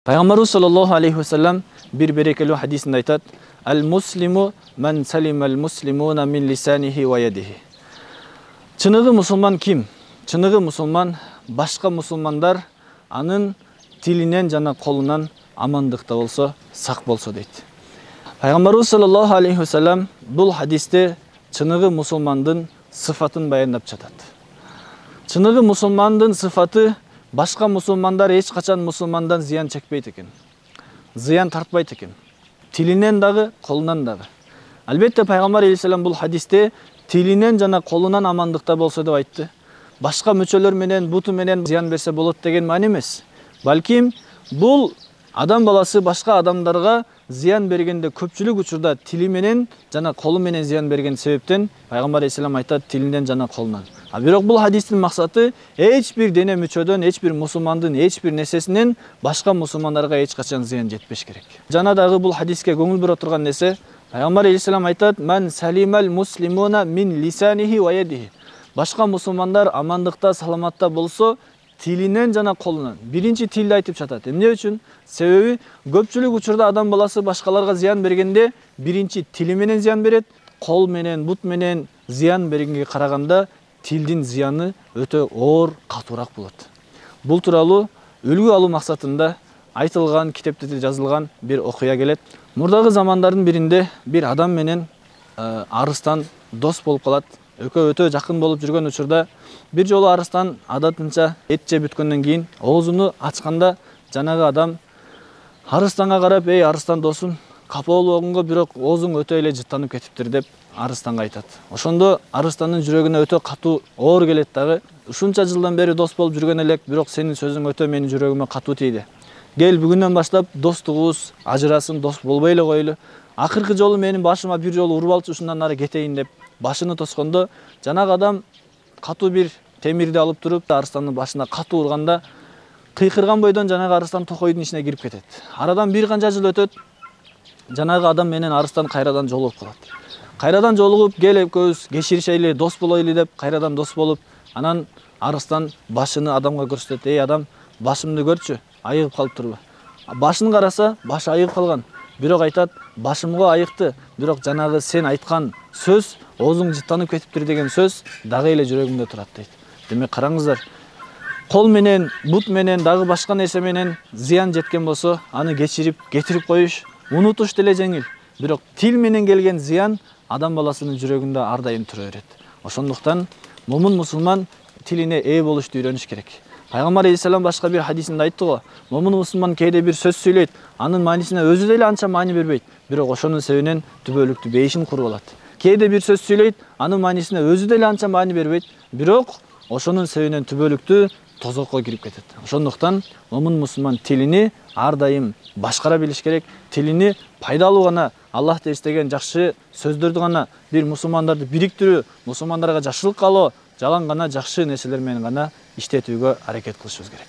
Peygamberimiz sallallahu aleyhi ve sellem bir berekeli hadisinde aytat: "El muslimu men salimel muslimuna min lisanihi ve yedihi." Çınığı musulman kim? Çınığı musulman başka musulmanlar anın tilinden jana kolundan amandıkta olsa, sak bolsa deydi. Peygamberimiz sallallahu aleyhi ve sellem bu hadiste çınığı musulmandın sıfatın bayandap çatat. Çınığı musulmandın sıfatı başka musulmanlar hiç kaçan musulmandan ziyan çekpeydi eken. Ziyan tartpaydı eken. Tilinden dağı, kolundan dağı. Elbette Peygamber aleyhisselam bu hadiste tilinden jana kolundan amandıkta bolsa dep aytты. Başka müçölөр menen, butu menen ziyan berse bolot деген mani emес. Balkim bu adam balası başka adamlarga ziyan bергende köpçülük uçurda tili menen jana kolu menen ziyan bergen sebepten Peygamber aleyhisselam aytат tilinden jana kolundan. Бирок бул хадистин максаты эч бир дене мүчөдөн, эч бир мусулмандын эч бир нерсесинен башка мусулмандарга эч качан зыян жетпеш керек. Жана дагы бул хадиске көңүл бура турган нерсе, Пайгамбар алейхиссалам айтат: "Мен салимал муслимуна мин лисанихи ва ядихи." Башка мусулмандар амандыкта, саламатта болсо, тилинен жана колунан. Биринчи тилди айтып жатат. Эмне үчүн? Себеби көпчүлүк учурда адам баласы башкаларга зыян бергенде биринчи тили менен зыян берет, кол менен, бут менен зыян бергенге караганда тилдин зыяны өтө оор, катуураак болот. Бул тууралуу үлгү алуу максатында айтылган, китепте жазылган бир окуя келет. Мурдагы замандардын биринде бир адам менен арыстан дос болуп калат. Экөө өтө жакын болуп жүргөн учурда бир жолу арыстан адатынча эт жеп бүткөндөн кийин оозуну ачканда жанагы адам арыстанга карап: "Эй арыстан досум, капа болгонго бирок оозуң өтө эле жыттанып кетиптир" деп арыстанга айтат. Ошондо арыстанын жүрөгүнө өтө катуу оор келет дагы. Ушунча жылдан бери дос болуп жүргөн элек, бирок сенин сөзүң өтө менин жүрөгүмө катуу тийди. Гел бүгүндөн баштап достугубуз ажырасын, дос болбой эле коелу. Акыркы жолу менин башыма бир жолу уруп алчы, ушундан нары кетейин деп башыны тоскондо, жанагы адам катуу бир темирди алып туруп арыстанын башына катуу урганда, кыйкырган бойдон жанагы арыстан токойдун ичине кирип кетет. Арадан бир канча жыл өтөт, жанагы адам менен арыстан кайрадан жолугуп калат. Кайрадан жолугуп, гел экөөбүз кеширишели, дос болойлу деп кайрадан дос болуп, анан арыстан башыны адамга көрсөтөт: "Эй адам, башымды көрчү, айыгып калыптырбы?" Башын караса, башы айыгып калган. Бирок айтат: "Башымга айыкты, бирок жанагы сен айткан сөз, оозуң жыттанып кетиптир деген сөз дагы эле жүрөгүмдө турат" дейт. Демек караңыздар, кол менен, бут менен, дагы башка нерсе менен зыян жеткен болсо, аны кечирип, кетирип коюш, унутуш деле жеңил. Бирок тил менен келген зыян адам баласынын жүрөгүндө ар дайым тура берет. Ошондуктан момун мусулман тилине ээ болушту үйрөнүш керек. Пайгамбар алейхиссалам башка бир хадисинде айтты го: "Момун мусулман кээде бир сөз сүйлөйт, анын маанисине өзү деле анча маани бербейт, бирок ошонун себебинен түбөлүктүү бейишин куруп алат. Кээде бир сөз сүйлөйт, анын маанисине өзү деле анча маани бербейт, бирок ошонун себебинен түбөлүктүү тозокко кирип кетет." Ошондуктан момун мусулман тилини ар дайым башкара билиш керек. Тилини пайдалуу гана, Аллахты эстеген жакшы сөздөрдү гана, бир мусулмандарды бириктирүү, мусулмандарга жакшылык кылуу, жалаң гана жакшы нерселер менен гана иштетүүгө аракет кылышыбыз керек.